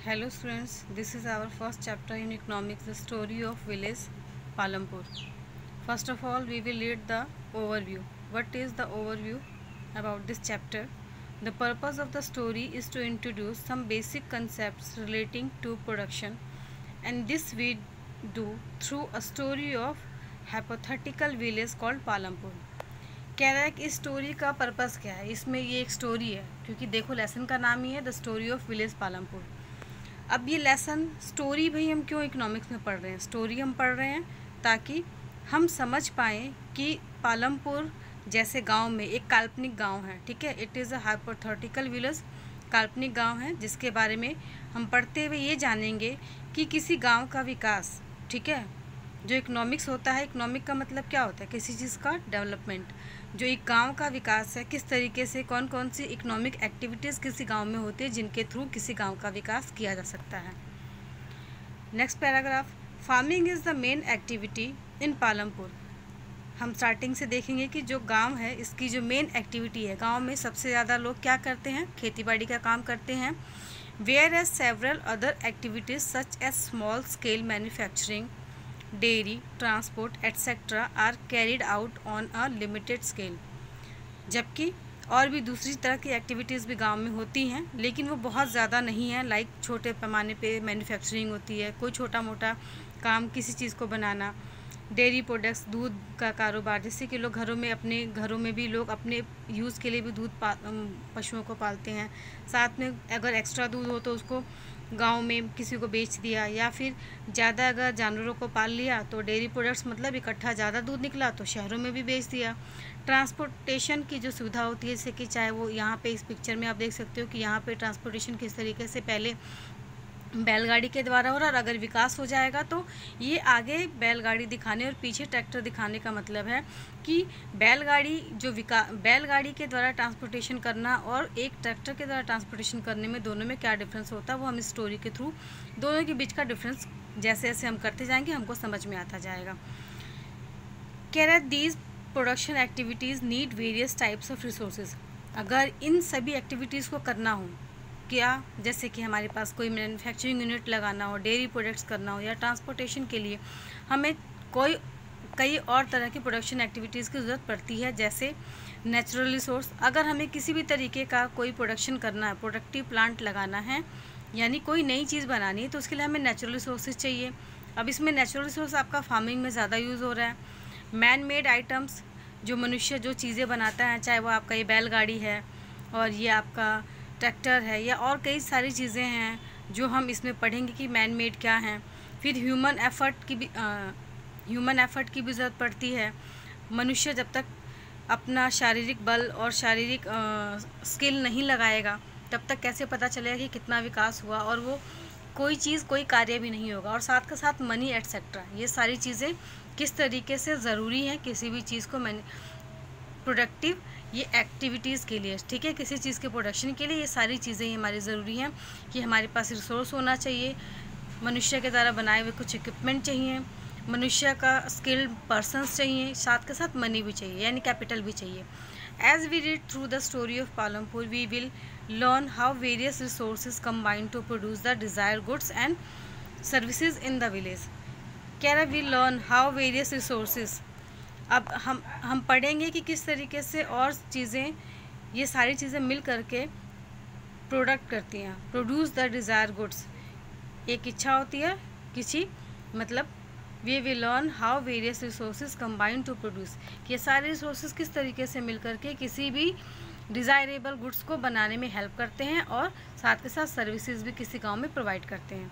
Hello students, this is our first chapter in economics, the story of village Palampur. First of all, we will read the overview. What is the overview about this chapter? The purpose of the story is to introduce some basic concepts relating to production, and this we do through a story of hypothetical village called Palampur. कह रहा है कि इस story का purpose क्या है। इसमें ये एक स्टोरी है क्योंकि देखो लेसन का नाम ही है the story of village Palampur. अब ये लेसन स्टोरी भाई हम क्यों इकोनॉमिक्स में पढ़ रहे हैं? स्टोरी हम पढ़ रहे हैं ताकि हम समझ पाएँ कि पालमपुर जैसे गांव में एक काल्पनिक गांव है, ठीक है। It is a hypothetical village, काल्पनिक गांव है जिसके बारे में हम पढ़ते हुए ये जानेंगे कि किसी गांव का विकास, ठीक है। जो इकोनॉमिक्स होता है, इकोनॉमिक का मतलब क्या होता है? किसी चीज़ का डेवलपमेंट। जो एक गांव का विकास है, किस तरीके से कौन कौन सी इकोनॉमिक एक्टिविटीज़ किसी गांव में होती है जिनके थ्रू किसी गांव का विकास किया जा सकता है। Next paragraph, farming is the main activity in Palampur. हम स्टार्टिंग से देखेंगे कि जो गांव है इसकी जो मेन एक्टिविटी है, गांव में सबसे ज़्यादा लोग क्या करते हैं? खेतीबाड़ी का काम करते हैं। Whereas several other activities such as small scale manufacturing, dairy, transport etcetera are carried out on a limited scale. जबकि और भी दूसरी तरह की एक्टिविटीज़ भी गांव में होती हैं लेकिन वो बहुत ज़्यादा नहीं है। लाइक छोटे पैमाने पे मैन्युफैक्चरिंग होती है, कोई छोटा मोटा काम किसी चीज़ को बनाना, डेयरी प्रोडक्ट्स, दूध का कारोबार, जैसे कि लोग घरों में अपने घरों में भी लोग अपने यूज़ के लिए भी दूध पशुओं को पालते हैं। साथ में अगर एक्स्ट्रा दूध हो तो उसको गांव में किसी को बेच दिया, या फिर ज़्यादा अगर जानवरों को पाल लिया तो डेयरी प्रोडक्ट्स मतलब इकट्ठा ज़्यादा दूध निकला तो शहरों में भी बेच दिया। ट्रांसपोर्टेशन की जो सुविधा होती है, जैसे कि चाहे वो यहाँ पे इस पिक्चर में आप देख सकते हो कि यहाँ पे ट्रांसपोर्टेशन किस तरीके से पहले बैलगाड़ी के द्वारा हो रहा है, और अगर विकास हो जाएगा तो ये आगे बैलगाड़ी दिखाने और पीछे ट्रैक्टर दिखाने का मतलब है कि बैलगाड़ी के द्वारा ट्रांसपोर्टेशन करना और एक ट्रैक्टर के द्वारा ट्रांसपोर्टेशन करने में दोनों में क्या डिफरेंस होता है वो हम इस स्टोरी के थ्रू दोनों के बीच का डिफरेंस जैसे जैसे हम करते जाएंगे हमको समझ में आता जाएगा। कह रहा है these production activities need various types of resources. अगर इन सभी एक्टिविटीज़ को करना हो, क्या जैसे कि हमारे पास कोई मैन्युफैक्चरिंग यूनिट लगाना हो, डेयरी प्रोडक्ट्स करना हो, या ट्रांसपोर्टेशन के लिए हमें कई और तरह की प्रोडक्शन एक्टिविटीज़ की ज़रूरत पड़ती है, जैसे नेचुरल रिसोर्स। अगर हमें किसी भी तरीके का कोई प्रोडक्शन करना है, प्रोडक्टिव प्लांट लगाना है, यानी कोई नई चीज़ बनानी है, तो उसके लिए हमें नेचुरल रिसोर्सेज चाहिए। अब इसमें नेचुरल रिसोर्स आपका फार्मिंग में ज़्यादा यूज़ हो रहा है। मैन मेड आइटम्स, जो मनुष्य जो चीज़ें बनाता है, चाहे वो आपका ये बैलगाड़ी है और ये आपका ट्रैक्टर है या और कई सारी चीज़ें हैं जो हम इसमें पढ़ेंगे कि मैन मेड क्या हैं। फिर ह्यूमन एफर्ट की भी ज़रूरत पड़ती है। मनुष्य जब तक अपना शारीरिक बल और शारीरिक स्किल नहीं लगाएगा तब तक कैसे पता चलेगा कि कितना विकास हुआ, और वो कोई कार्य भी नहीं होगा। और साथ के साथ मनी एटसेट्रा, ये सारी चीज़ें किस तरीके से ज़रूरी हैं किसी भी चीज़ को प्रोडक्टिव ये एक्टिविटीज़ के लिए, ठीक है, किसी चीज़ के प्रोडक्शन के लिए ये सारी चीज़ें हमारी ज़रूरी हैं कि हमारे पास रिसोर्स होना चाहिए, मनुष्य के द्वारा बनाए हुए कुछ इक्विपमेंट चाहिए, मनुष्य का स्किल्ड पर्सन्स चाहिए, साथ के साथ मनी भी चाहिए यानी कैपिटल भी चाहिए। As we read through the story of Palampur we will learn how various resources combine to produce the desire goods and services in the village. कह रहा we learn how various resources. अब हम पढ़ेंगे कि किस तरीके से और चीज़ें, ये सारी चीज़ें मिल करके प्रोडक्ट करती हैं, प्रोड्यूस द डिज़ायर गुड्स। एक इच्छा होती है किसी, मतलब we will learn how various resources combine to produce, ये सारे रिसोर्सेज किस तरीके से मिल करके किसी भी डिज़ायरेबल गुड्स को बनाने में हेल्प करते हैं और साथ के साथ सर्विसेज भी किसी गांव में प्रोवाइड करते हैं।